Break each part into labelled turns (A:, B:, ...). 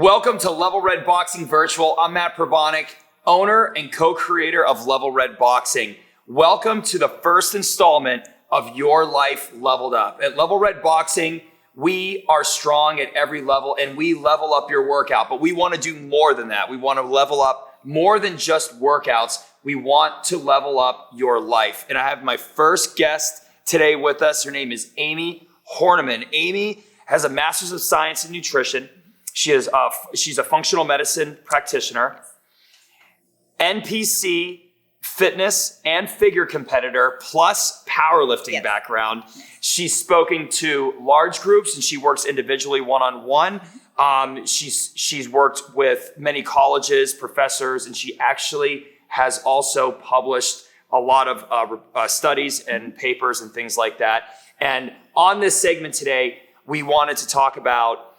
A: Welcome to Level Red Boxing Virtual. I'm Matt Prabonic, owner and co-creator of Level Red Boxing. Welcome to the first installment of Your Life Leveled Up. At Level Red Boxing, we are strong at every level and we level up your workout, but we want to do more than that. We want to level up more than just workouts. We want to level up your life. And I have my first guest today with us. Her name is Amy Horniman. Amy has a Master's of Science in Nutrition. She's a functional medicine practitioner, NPC, fitness and figure competitor, plus powerlifting background. She's spoken to large groups and she works individually one-on-one. She's worked with many colleges, professors, and she actually has also published a lot of studies and papers and things like that. And on this segment today, we wanted to talk about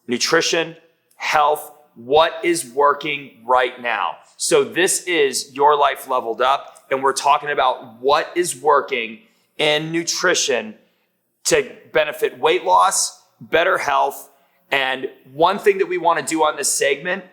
A: nutrition, health, what is working right now. So this is Your Life Leveled Up, and we're talking about what is working in nutrition to benefit weight loss, better health. And one thing that we want to do on this segment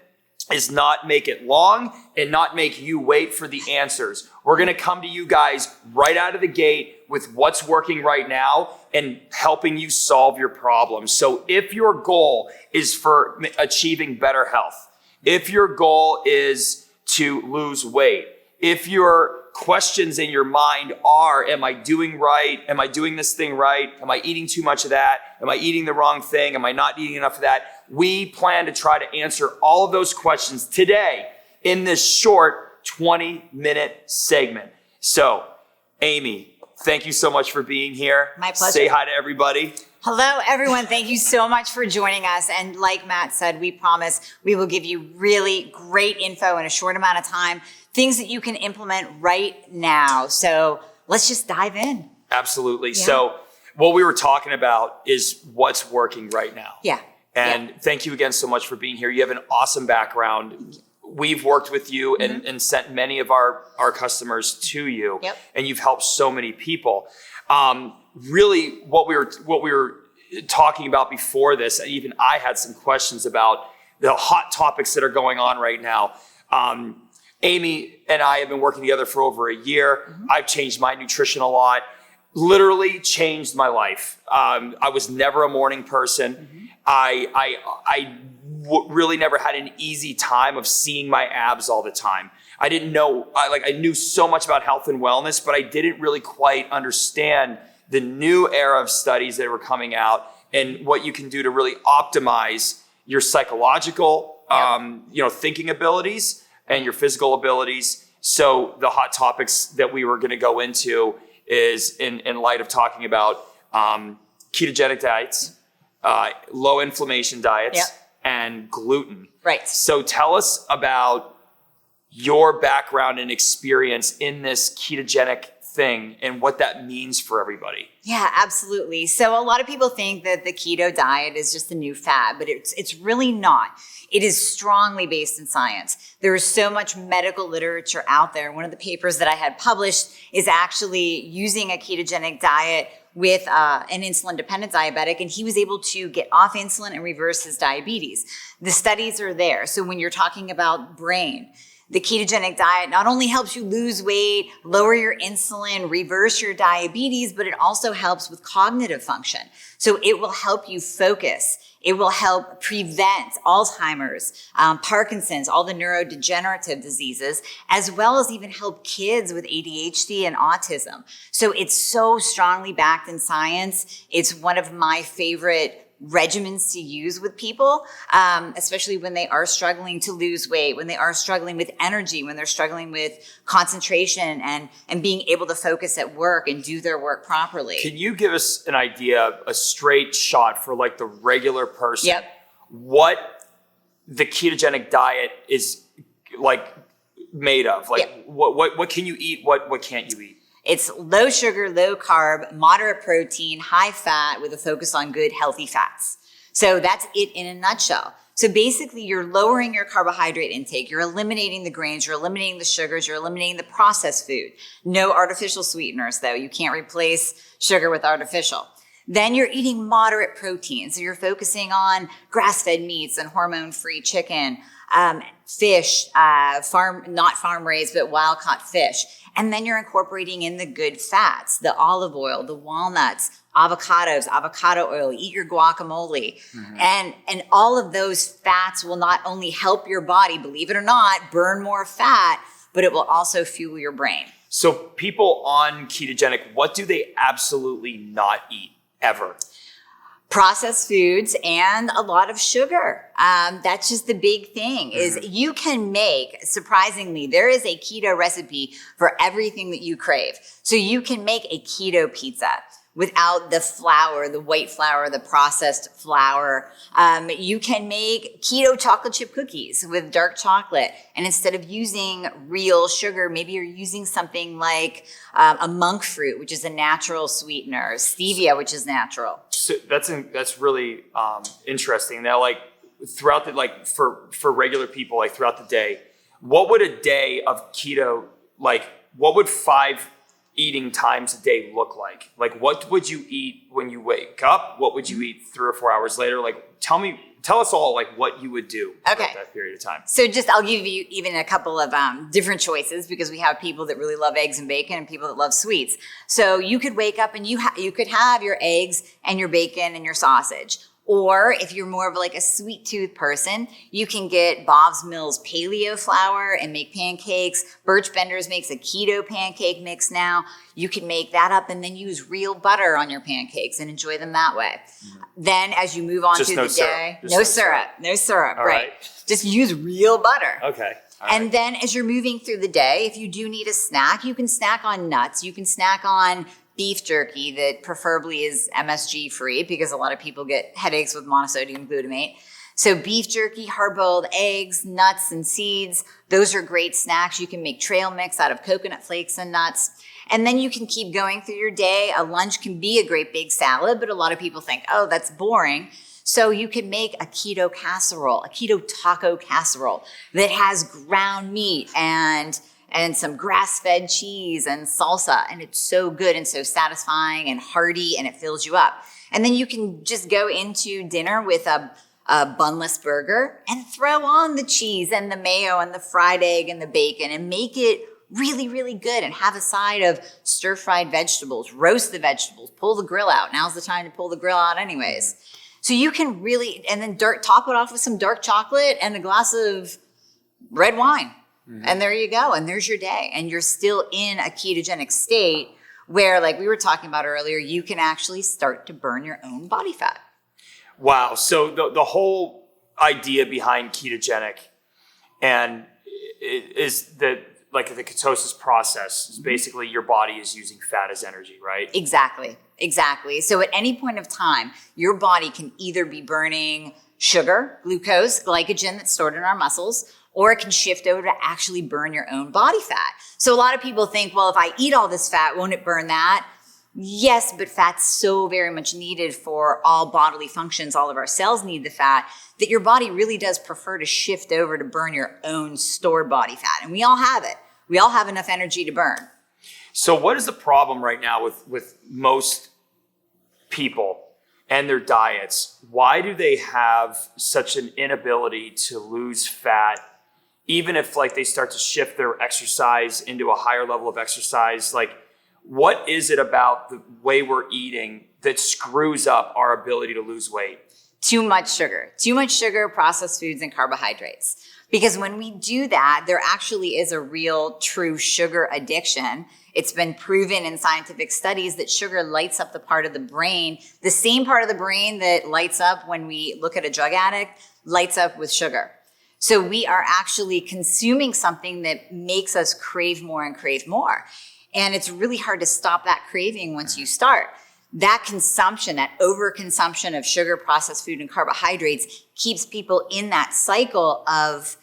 A: is not make it long and not make you wait for the answers. We're going to come to you guys right out of the gate with what's working right now and helping you solve your problems. So if your goal is for achieving better health, if your goal is to lose weight, if your questions in your mind are, am I doing right? Am I doing this thing right? Am I eating too much of that? Am I eating the wrong thing? Am I not eating enough of that? We plan to try to answer all of those questions today in this short 20-minute segment. So, Amy, thank you so much for being here.
B: My pleasure.
A: Say hi to everybody.
B: Hello, everyone. Thank you so much for joining us. And like Matt said, we promise we will give you really great info in a short amount of time, things that you can implement right now. So let's just dive in.
A: Absolutely.
B: Yeah.
A: So what we were talking about is what's working right now.
B: Yeah.
A: And thank you again so much for being here. You have an awesome background. We've worked with you and sent many of our customers to you.
B: Yep.
A: And you've helped so many people. Really, what we were talking about before this, even I had some questions about the hot topics that are going on right now. Amy and I have been working together for over a year. I've changed my nutrition a lot, literally changed my life. I was never a morning person. I really never had an easy time of seeing my abs all the time. I didn't know, I knew so much about health and wellness, but I didn't really quite understand the new era of studies that were coming out and what you can do to really optimize your psychological, thinking abilities and your physical abilities. So the hot topics that we were going to go into is in light of talking about ketogenic diets, low inflammation diets, and gluten.
B: Right.
A: So tell us about your background and experience in this ketogenic thing and what that means for everybody.
B: Yeah, absolutely. So a lot of people think that the keto diet is just a new fad, but it's really not. It is strongly based in science. There is so much medical literature out there. One of the papers that I had published is actually using a ketogenic diet with an insulin-dependent diabetic, and he was able to get off insulin and reverse his diabetes. The studies are there. So when you're talking about brain, the ketogenic diet not only helps you lose weight, lower your insulin, reverse your diabetes, but it also helps with cognitive function. So it will help you focus. It will help prevent Alzheimer's, Parkinson's, all the neurodegenerative diseases, as well as even help kids with ADHD and autism. So it's so strongly backed in science. It's one of my favorite regimens to use with people, especially when they are struggling to lose weight, when they are struggling with energy, when they're struggling with concentration and being able to focus at work and do their work properly.
A: Can you give us an idea, a straight shot for like the regular person, what the ketogenic diet is like made of? Like what can you eat? What can't you eat?
B: It's low sugar, low carb, moderate protein, high fat with a focus on good, healthy fats. So that's it in a nutshell. So basically you're lowering your carbohydrate intake. You're eliminating the grains, you're eliminating the sugars, you're eliminating the processed food. No artificial sweeteners though. You can't replace sugar with artificial. Then you're eating moderate protein. So you're focusing on grass-fed meats and hormone-free chicken, fish, not farm-raised, but wild-caught fish. And then you're incorporating in the good fats, the olive oil, the walnuts, avocados, avocado oil, eat your guacamole. And all of those fats will not only help your body, believe it or not, burn more fat, but it will also fuel your brain.
A: So people on ketogenic, what do they absolutely not eat ever?
B: Processed foods and a lot of sugar. That's just the big thing is you can make, surprisingly, there is a keto recipe for everything that you crave. So you can make a keto pizza without the flour, the white flour, the processed flour. You can make keto chocolate chip cookies with dark chocolate. And instead of using real sugar, maybe you're using something like a monk fruit, which is a natural sweetener, stevia, which is natural.
A: So that's really interesting. Now, like throughout the, like for regular people, like throughout the day, what would a day of keto, like what would 5 eating times a day look like? Like what would you eat when you wake up? What would you eat 3 or 4 hours later? Like tell us all like what you would do at that period of time.
B: So I'll give you even a couple of different choices because we have people that really love eggs and bacon and people that love sweets. So you could wake up and you could have your eggs and your bacon and your sausage. Or if you're more of like a sweet tooth person, you can get Bob's Mills paleo flour and make pancakes. Birch Benders makes a keto pancake mix now. You can make that up and then use real butter on your pancakes and enjoy them that way. Then as you move on through the day, no syrup, right. Just use real butter.
A: Okay.
B: And then as you're moving through the day, if you do need a snack, you can snack on nuts. You can snack on beef jerky that preferably is MSG free because a lot of people get headaches with monosodium glutamate. So beef jerky, hard-boiled eggs, nuts and seeds, those are great snacks. You can make trail mix out of coconut flakes and nuts. And then you can keep going through your day. A lunch can be a great big salad, but a lot of people think, oh, that's boring. So you can make a keto casserole, a keto taco casserole that has ground meat and some grass-fed cheese and salsa. And it's so good and so satisfying and hearty and it fills you up. And then you can just go into dinner with a bunless burger and throw on the cheese and the mayo and the fried egg and the bacon and make it really, really good and have a side of stir-fried vegetables, roast the vegetables, pull the grill out. Now's the time to pull the grill out anyways. So you can really, and then top it off with some dark chocolate and a glass of red wine. And there you go. And there's your day. And you're still in a ketogenic state where, like we were talking about earlier, you can actually start to burn your own body fat.
A: Wow. So the whole idea behind ketogenic and is that like the ketosis process is basically your body is using fat as energy, right? Exactly.
B: So at any point of time, your body can either be burning sugar, glucose, glycogen that's stored in our muscles, or it can shift over to actually burn your own body fat. So a lot of people think, well, if I eat all this fat, won't it burn that? Yes, but fat's so very much needed for all bodily functions. All of our cells need the fat that your body really does prefer to shift over to burn your own stored body fat. And we all have it. We all have enough energy to burn.
A: So what is the problem right now with most people and their diets? Why do they have such an inability to lose fat? Even if like they start to shift their exercise into a higher level of exercise, like what is it about the way we're eating that screws up our ability to lose weight?
B: Too much sugar, processed foods, and carbohydrates. Because when we do that, there actually is a real true sugar addiction. It's been proven in scientific studies that sugar lights up the part of the brain, the same part of the brain that lights up when we look at a drug addict, lights up with sugar. So we are actually consuming something that makes us crave more and crave more. And it's really hard to stop that craving once you start. That consumption, that overconsumption of sugar, processed food, and carbohydrates keeps people in that cycle of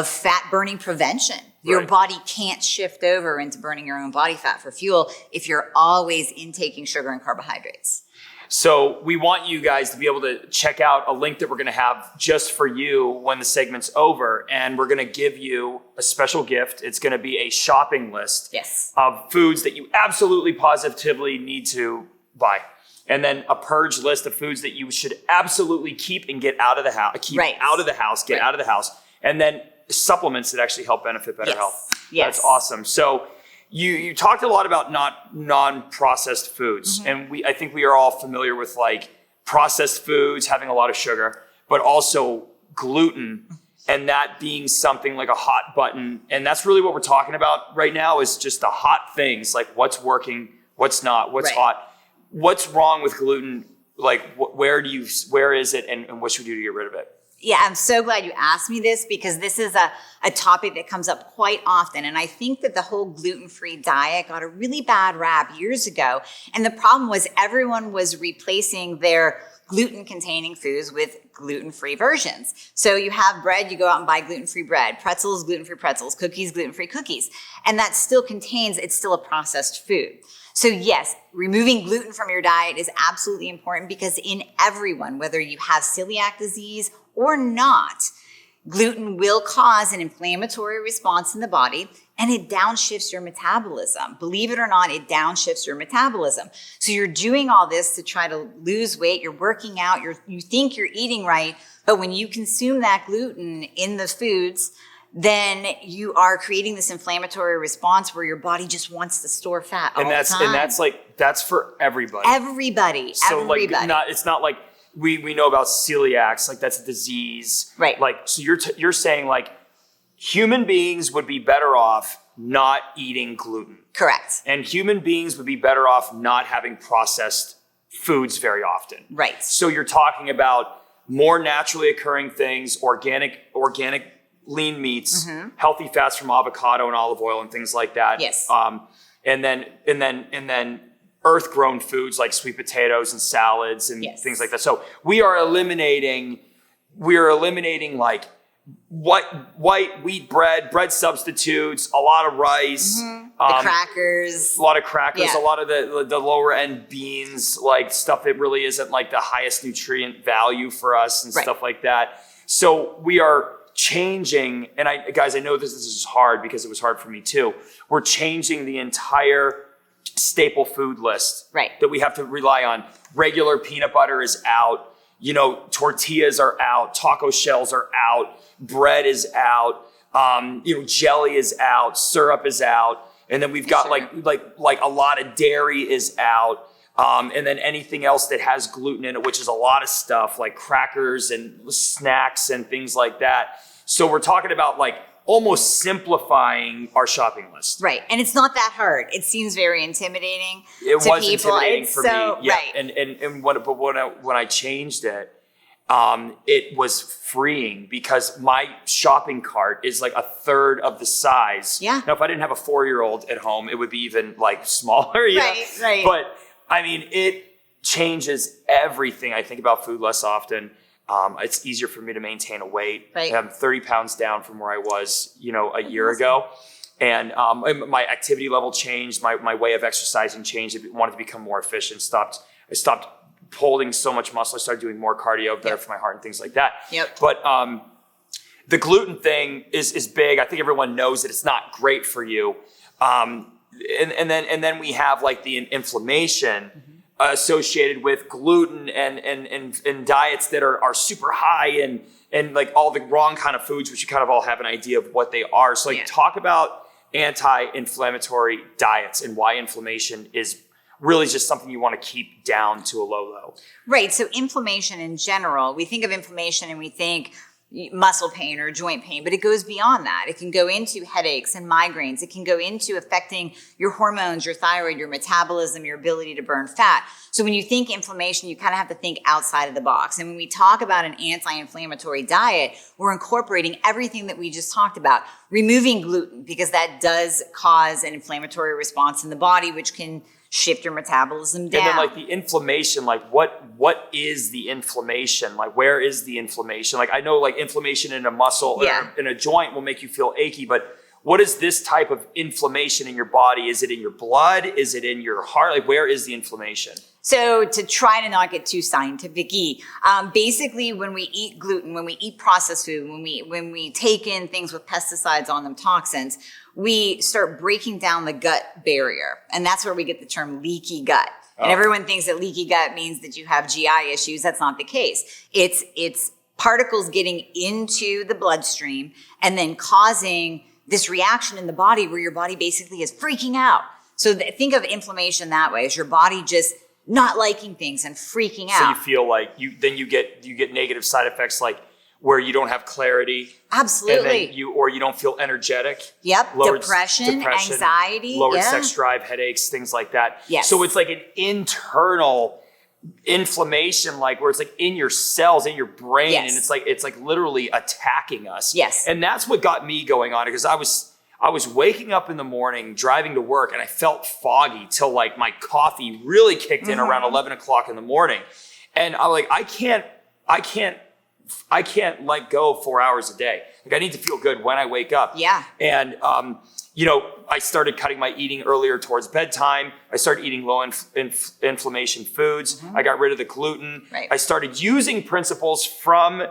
B: fat burning prevention. Your body can't shift over into burning your own body fat for fuel if you're always intaking sugar and carbohydrates.
A: So we want you guys to be able to check out a link that we're going to have just for you when the segment's over. And we're going to give you a special gift. It's going to be a shopping list of foods that you absolutely positively need to buy. and then a purge list of foods that you should absolutely keep and get out of the house, out of the house, and then supplements that actually help benefit better health.
B: Yes.
A: That's awesome. So you talked a lot about non-processed foods, and I think we are all familiar with like processed foods having a lot of sugar, but also gluten, and that being something like a hot button. And that's really what we're talking about right now, is just the hot things, like what's working, what's not, what's hot. What's wrong with gluten? Like, where is it, and what should we do to get rid of it?
B: Yeah, I'm so glad you asked me this, because this is a topic that comes up quite often. And I think that the whole gluten-free diet got a really bad rap years ago. And the problem was everyone was replacing their gluten-containing foods with gluten-free versions. So you have bread, you go out and buy gluten-free bread, pretzels, gluten-free pretzels, cookies, gluten-free cookies. And that still contains, it's still a processed food. So yes, removing gluten from your diet is absolutely important, because in everyone, whether you have celiac disease or not, gluten will cause an inflammatory response in the body, and it downshifts your metabolism. Believe it or not, it downshifts your metabolism. So you're doing all this to try to lose weight, you're working out, you think you're eating right, but when you consume that gluten in the foods, then you are creating this inflammatory response where your body just wants to store fat all the time.
A: And that's for everybody.
B: Everybody.
A: Like it's not like we know about celiacs, like that's a disease.
B: Right.
A: Like, so you're saying like human beings would be better off not eating gluten.
B: Correct.
A: And human beings would be better off not having processed foods very often.
B: Right.
A: So you're talking about more naturally occurring things, organic lean meats, healthy fats from avocado and olive oil and things like that.
B: Yes.
A: And then earth-grown foods like sweet potatoes and salads and things like that. So we are eliminating like white wheat bread substitutes, a lot of rice,
B: the crackers,
A: a lot of crackers, a lot of the lower end beans, like stuff that really isn't like the highest nutrient value for us and stuff like that. So we are changing, and I know this is hard because it was hard for me too. We're changing the entire staple food list that we have to rely on. Regular peanut butter is out. Tortillas are out. Taco shells are out. Bread is out. Jelly is out. Syrup is out. And then we've got like a lot of dairy is out. And then anything else that has gluten in it, which is a lot of stuff like crackers and snacks and things like that. So we're talking about like almost simplifying our shopping list.
B: Right. And it's not that hard. It seems very intimidating to
A: was
B: people.
A: Intimidating for me. Yeah.
B: Right.
A: And when I changed it, it was freeing because my shopping cart is like a third of the size.
B: Yeah.
A: Now, if I didn't have a 4-year-old at home, it would be even like smaller.
B: Right.
A: But I mean, it changes everything. I think about food less often. It's easier for me to maintain a weight.
B: Right.
A: I'm 30 pounds down from where I was, a year ago. And my activity level changed. My way of exercising changed. I wanted to become more efficient. I stopped holding so much muscle. I started doing more cardio, better for my heart and things like that.
B: Yep.
A: But the gluten thing is big. I think everyone knows that it's not great for you. And then we have like the inflammation associated with gluten and diets that are super high and like all the wrong kind of foods, which you kind of all have an idea of what they are. So talk about anti-inflammatory diets and why inflammation is really just something you want to keep down to a low.
B: Right. So inflammation in general, we think of inflammation and we think muscle pain or joint pain, but it goes beyond that. It can go into headaches and migraines. It can go into affecting your hormones, your thyroid, your metabolism, your ability to burn fat. So when you think inflammation, you kind of have to think outside of the box. And when we talk about an anti-inflammatory diet, we're incorporating everything that we just talked about, removing gluten, because that does cause an inflammatory response in the body, which can shift your metabolism down.
A: And then like the inflammation, like what is the inflammation? Like where is the inflammation? Like I know like inflammation in a muscle or in a joint will make you feel achy, but what is this type of inflammation in your body? Is it in your blood? Is it in your heart? Like where is the inflammation?
B: So to try to not get too scientific-y, basically when we eat gluten, when we eat processed food, when we take in things with pesticides on them, toxins, we start breaking down the gut barrier. And that's where we get the term leaky gut. And everyone thinks that leaky gut means that you have GI issues. That's not the case. It's particles getting into the bloodstream and then causing this reaction in the body where your body basically is freaking out. So think of inflammation that way, as your body just not liking things and freaking out.
A: So you feel like you get negative side effects, like where you don't have clarity.
B: Absolutely.
A: And then you don't feel energetic.
B: Yep.
A: Lowered
B: Depression, anxiety.
A: Lowered sex drive, headaches, things like that.
B: Yes.
A: So it's like an internal inflammation, like where it's like in your cells, in your brain,
B: Yes.
A: and it's like literally attacking us.
B: Yes.
A: And that's what got me going on it, because I was waking up in the morning, driving to work, and I felt foggy till like my coffee really kicked in around 11 o'clock in the morning. And I'm like, I can't let go 4 hours a day. Like, I need to feel good when I wake up.
B: Yeah.
A: And, I started cutting my eating earlier towards bedtime. I started eating low inflammation foods. I got rid of the gluten.
B: Right.
A: I started using principles from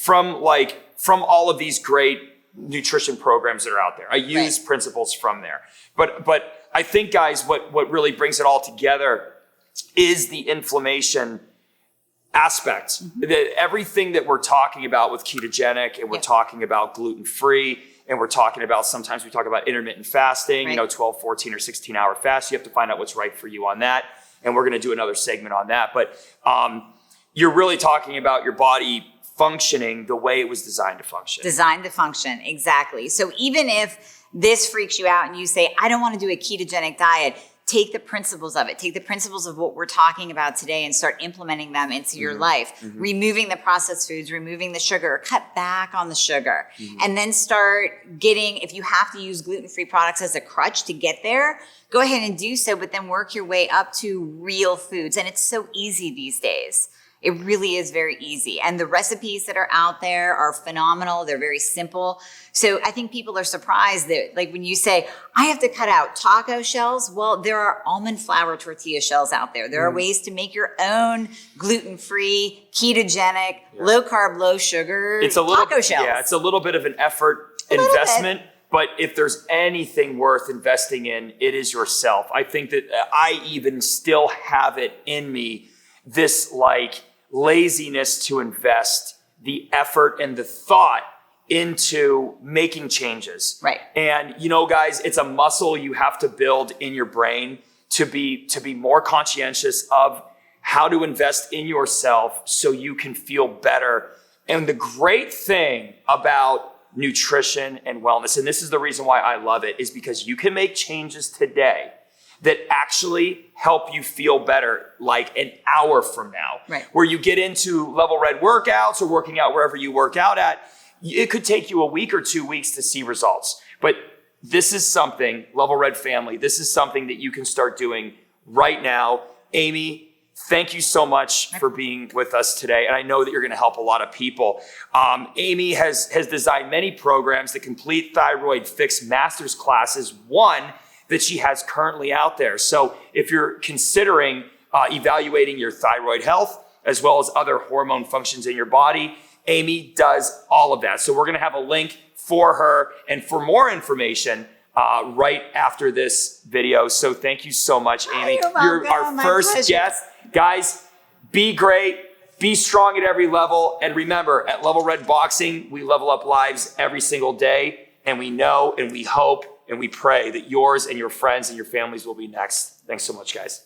A: all of these great nutrition programs that are out there. I use principles from there. But I think, guys, what really brings it all together is the inflammation aspect. That everything that we're talking about with ketogenic, and we're talking about gluten-free, and we're talking about, sometimes we talk about intermittent fasting, 12, 14, or 16 hour fast. You have to find out what's right for you on that. And we're going to do another segment on that. But you're really talking about your body functioning the way it was designed to function.
B: Designed to function, exactly. So even if this freaks you out and you say, I don't want to do a ketogenic diet, take the principles of it. Take the principles of what we're talking about today and start implementing them into your life. Removing the processed foods, removing the sugar, cut back on the sugar, and then start getting, if you have to use gluten-free products as a crutch to get there, go ahead and do so, but then work your way up to real foods. And it's so easy these days. It really is very easy. And the recipes that are out there are phenomenal. They're very simple. So I think people are surprised that, like, when you say, I have to cut out taco shells, well, there are almond flour tortilla shells out there. There are ways to make your own gluten-free, ketogenic, low carb, low sugar taco shells.
A: Yeah, it's a little bit of an effort, investment. But if there's anything worth investing in, it is yourself. I think that I even still have it in me, this like laziness to invest the effort and the thought into making changes.
B: Right.
A: And guys, it's a muscle you have to build in your brain to be more conscientious of how to invest in yourself so you can feel better. And the great thing about nutrition and wellness, and this is the reason why I love it, is because you can make changes today that actually help you feel better like an hour from now.
B: Right.
A: Where you get into level red workouts or working out wherever you work out at, it could take you a week or 2 weeks to see results. But this is something, Level Red family, this is something that you can start doing right now. Amy, thank you so much for being with us today. And I know that you're going to help a lot of people. Amy has designed many programs, the Complete Thyroid Fix Masters classes, one that she has currently out there. So if you're considering evaluating your thyroid health as well as other hormone functions in your body, Amy does all of that. So we're going to have a link for her and for more information right after this video. So thank you so much, Amy. You're our first guest. Guys, be great. Be strong at every level. And remember, at Level Red Boxing, we level up lives every single day. And we know and we hope and we pray that yours and your friends and your families will be next. Thanks so much, guys.